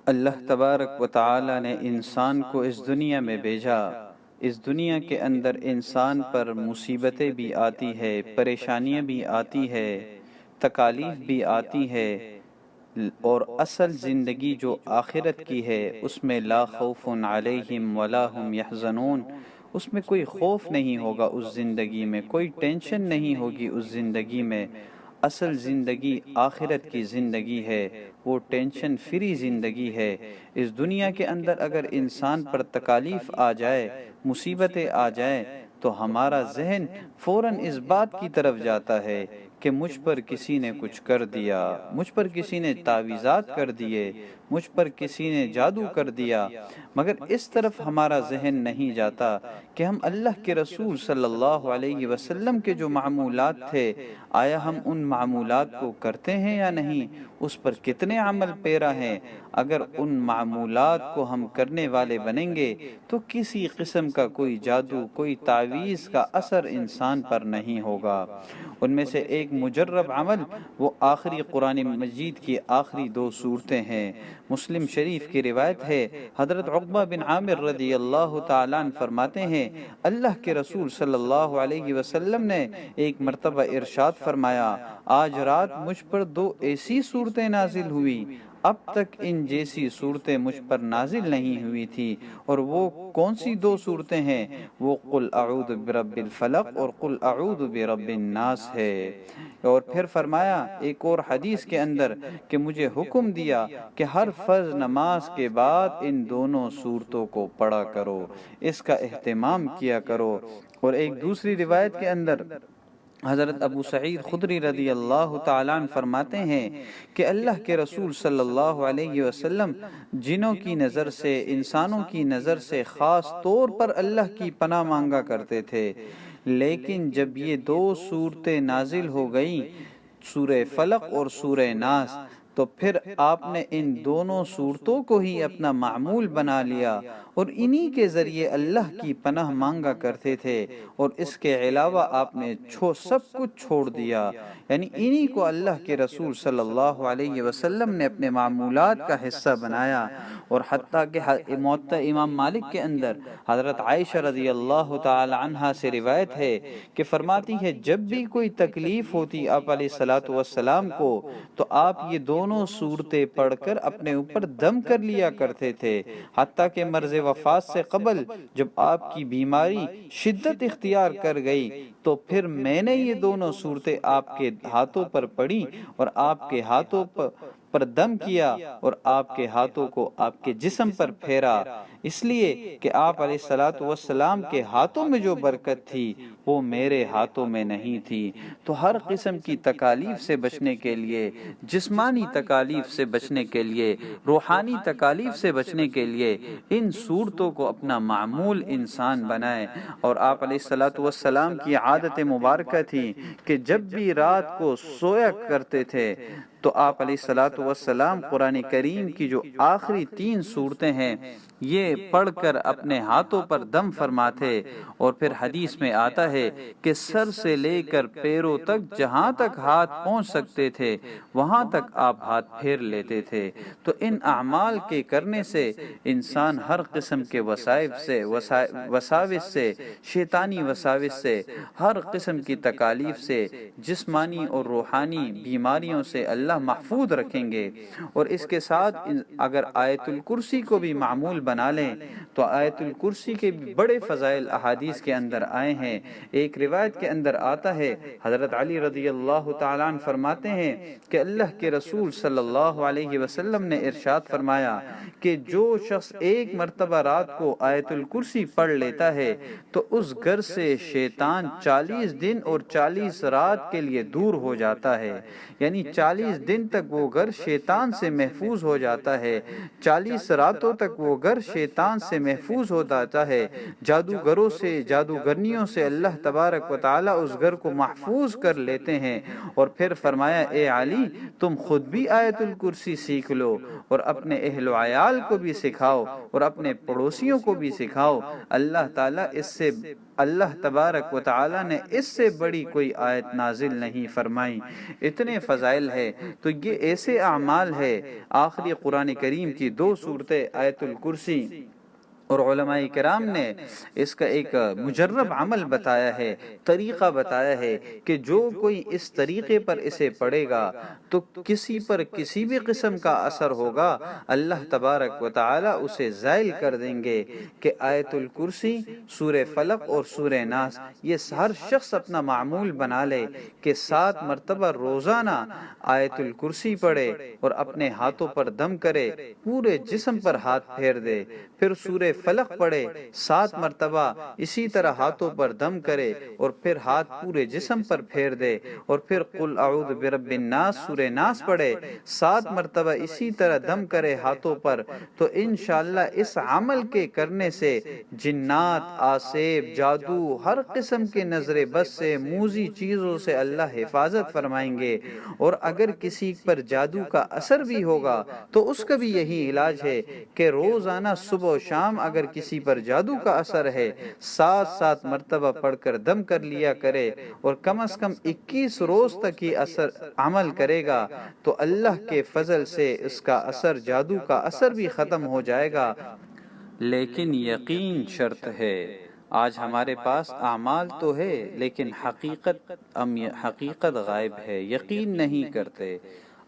اللہ تبارک و تعالی نے انسان کو اس دنیا میں بھیجا۔ اس دنیا کے اندر انسان پر مصیبتیں بھی آتی ہے، پریشانیاں بھی آتی ہے، تکالیف بھی آتی ہے، اور اصل زندگی جو آخرت کی ہے اس میں لا خوف علیہم ولا ہم یحزنون، اس میں کوئی خوف نہیں ہوگا، اس زندگی میں کوئی ٹینشن نہیں ہوگی، اس زندگی میں اصل زندگی آخرت کی زندگی ہے، وہ ٹینشن فری زندگی ہے۔ اس دنیا کے اندر اگر انسان پر تکالیف آ جائے، مصیبتیں آ جائیں، تو ہمارا ذہن فوراً اس بات کی طرف جاتا ہے کہ مجھ پر کسی نے کچھ کر دیا، مجھ پر کسی نے تعویذات کر دیے، مجھ پر کسی نے جادو کر دیا، مگر اس طرف ہمارا ذہن نہیں جاتا کہ ہم اللہ کے رسول صلی اللہ علیہ وسلم کے جو معمولات تھے، آیا ہم ان معمولات کو کرتے ہیں یا نہیں، اس پر کتنے عمل پیرا ہیں۔ اگر ان معمولات کو ہم کرنے والے بنیں گے تو کسی قسم کا کوئی جادو، کوئی تعویذ کا اثر انسان پر نہیں ہوگا۔ ان میں سے ایک مجرب عمل وہ آخری قرآن مجید کی آخری 2 صورتیں ہیں۔ مسلم شریف کی روایت ہے، حضرت عقبہ بن عامر رضی اللہ تعالیٰ عنہ فرماتے ہیں، اللہ کے رسول صلی اللہ علیہ وسلم نے ایک مرتبہ ارشاد فرمایا، آج رات مجھ پر 2 ایسی صورتیں نازل ہوئی، اب تک ان جیسی صورتیں مجھ پر نازل نہیں ہوئی تھی، اور وہ کون سی 2 صورتیں ہیں؟ وہ قل اعوذ برب الفلق اور قل اعوذ برب الناس ہے۔ اور پھر فرمایا ایک اور حدیث کے اندر کہ مجھے حکم دیا کہ ہر فرض نماز کے بعد ان دونوں صورتوں کو پڑھا کرو، اس کا اہتمام کیا کرو۔ اور ایک دوسری روایت کے اندر حضرت ابو سعید خدری رضی اللہ تعالیٰ عنہ فرماتے ہیں کہ اللہ کے رسول صلی اللہ علیہ وسلم جنوں کی نظر سے، انسانوں کی نظر سے خاص طور پر اللہ کی پناہ مانگا کرتے تھے، لیکن جب یہ 2 صورتیں نازل ہو گئیں، سورہ فلق اور سورہ ناس، تو پھر آپ نے ان دونوں صورتوں کو ہی اپنا معمول بنا لیا اور انہی کے ذریعے اللہ کی پناہ مانگا کرتے تھے، اور اس کے علاوہ آپ نے سب کچھ چھوڑ دیا، یعنی انہی کو اللہ کے رسول صلی اللہ علیہ وسلم نے اپنے معمولات کا حصہ بنایا۔ اور حتیٰ کہ موطا امام مالک کے اندر حضرت عائشہ رضی اللہ تعالی عنہا سے روایت ہے کہ فرماتی ہے، جب بھی کوئی تکلیف ہوتی آپ علیہ الصلوۃ والسلام کو، تو آپ یہ دونوں صورتیں پڑھ کر اپنے اوپر دم کر لیا کرتے تھے، حتیٰ کہ مرض وفات سے قبل جب آپ کی بیماری شدت اختیار کر گئی تو پھر میں نے یہ دونوں صورتیں آپ کے ہاتھوں پر پڑھی اور آپ کے ہاتھوں پر دم کیا اور آپ کے ہاتھوں کو آپ کے جسم پر پھیرا، اس لیے کہ آپ علیہ الصلوۃ والسلام کے ہاتھوں میں جو برکت تھی وہ میرے ہاتھوں میں نہیں تھی۔ تو ہر قسم کی تکالیف سے بچنے کے لیے، جسمانی تکالیف سے بچنے کے لیے، روحانی تکالیف سے بچنے کے لیے ان صورتوں کو اپنا معمول انسان بنائے۔ اور آپ علیہ الصلوۃ والسلام کی عادت مبارکہ تھی کہ جب بھی رات کو سویا کرتے تھے تو آپ علیہ الصلوۃ والسلام قرآن کریم کی جو آخری 3 صورتیں ہیں یہ پڑھ کر اپنے ہاتھوں پر دم فرماتے، اور پھر حدیث میں آتا ہے کہ سر سے لے کر پیروں تک جہاں تک ہاتھ پہنچ سکتے تھے وہاں تک آپ ہاتھ پھیر لیتے تھے۔ تو ان اعمال کے کرنے سے انسان ہر قسم کے وساوس سے، شیطانی وساوس سے، ہر قسم کی تکالیف سے، جسمانی اور روحانی بیماریوں سے اللہ محفوظ رکھیں گے۔ اور اس کے ساتھ اگر آیت الکرسی کو بھی معمول بنا لیں تو آیت الکرسی کے بھی بڑے فضائل احادیث کے اندر آئے ہیں۔ ایک روایت کے اندر آتا ہے، حضرت علی رضی اللہ تعالیٰ عنہ فرماتے ہیں کہ اللہ کے رسول صلی اللہ علیہ وسلم نے ارشاد فرمایا کہ جو شخص ایک مرتبہ رات کو آیت الکرسی پڑھ لیتا ہے تو اس گھر سے شیطان 40 دن اور 40 رات کے لیے دور ہو جاتا ہے، یعنی 40 دن تک وہ گھر شیطان سے محفوظ ہو جاتا ہے، 40 راتوں تک وہ گھر شیطان سے محفوظ ہو جاتا ہے، جادوگروں سے، جادوگرنیوں سے اللہ تبارک و تعالی اس گھر کو محفوظ کر لیتے ہیں۔ اور پھر فرمایا، اے علی تم خود بھی آیت الکرسی سیکھ لو اور اپنے اہل و عیال کو بھی سکھاؤ اور اپنے پڑوسیوں کو بھی سکھاؤ، اللہ تبارک و تعالی نے اس سے بڑی کوئی آیت نازل نہیں فرمائی۔ اتنے فضائل ہے تو یہ ایسے اعمال ہے۔ آخری قرآن کریم کی 2 صورتیں آیت الکرسی اور علماء کرام نے اس کا ایک مجرب عمل بتایا ہے، طریقہ بتایا ہے کہ جو کوئی اس طریقے پر اسے پڑھے گا تو کسی پر کسی بھی قسم کا اثر ہوگا، اللہ تبارک و تعالی اسے زائل کر دیں گے۔ کہ آیت الکرسی، سورہ فلق اور سورہ ناس، یہ ہر شخص اپنا معمول بنا لے کہ 7 مرتبہ روزانہ آیت الکرسی پڑھے اور اپنے ہاتھوں پر دم کرے، پورے جسم پر ہاتھ پھیر دے، پھر سورہ فلق پڑھے 7 مرتبہ، اسی طرح ہاتھوں پر دم کرے اور پھر ہاتھ پورے جسم پر پھیر دے، اور پھر قل اعوذ برب الناس سورہ ناس پڑھے 7 مرتبہ، اسی طرح دم کرے ہاتھوں پر، تو انشاءاللہ اس عمل کے کرنے سے جنات، آسیب، جادو، ہر قسم کے نظر بد سے، موذی چیزوں سے اللہ حفاظت فرمائیں گے۔ اور اگر کسی پر جادو کا اثر بھی ہوگا تو اس کا بھی یہی علاج ہے کہ روزانہ صبح و شام اگر کسی پر جادو کا اثر ہے 7 مرتبہ پڑھ کر دم کر لیا کرے، اور کم از کم 21 روز تک یہ اثر عمل کرے گا تو اللہ کے فضل سے اس کا اثر، جادو کا اثر بھی ختم ہو جائے گا۔ لیکن یقین شرط ہے۔ آج ہمارے پاس اعمال تو ہے لیکن حقیقت غائب ہے، یقین نہیں کرتے۔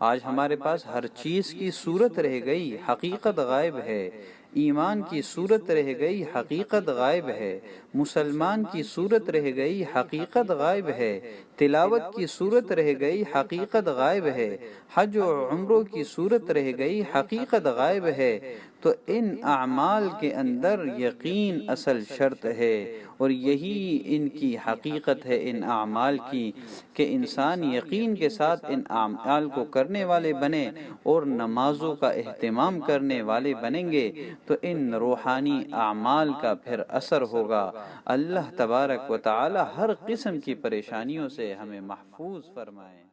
آج ہمارے پاس ہر چیز کی صورت رہ گئی، حقیقت غائب ہے۔ ایمان کی صورت رہ گئی، حقیقت غائب ہے۔ مسلمان کی صورت رہ گئی، حقیقت غائب ہے۔ تلاوت کی صورت رہ گئی، حقیقت غائب ہے۔ حج و عمروں کی صورت رہ گئی، حقیقت غائب ہے۔ تو ان اعمال کے اندر یقین اصل شرط ہے، اور یہی ان کی حقیقت ہے ان اعمال کی، کہ انسان یقین کے ساتھ ان اعمال کو کرنے والے بنے اور نمازوں کا اہتمام کرنے والے بنیں گے تو ان روحانی اعمال کا پھر اثر ہوگا۔ اللہ تبارک و تعالی ہر قسم کی پریشانیوں سے ہمیں محفوظ فرمائے۔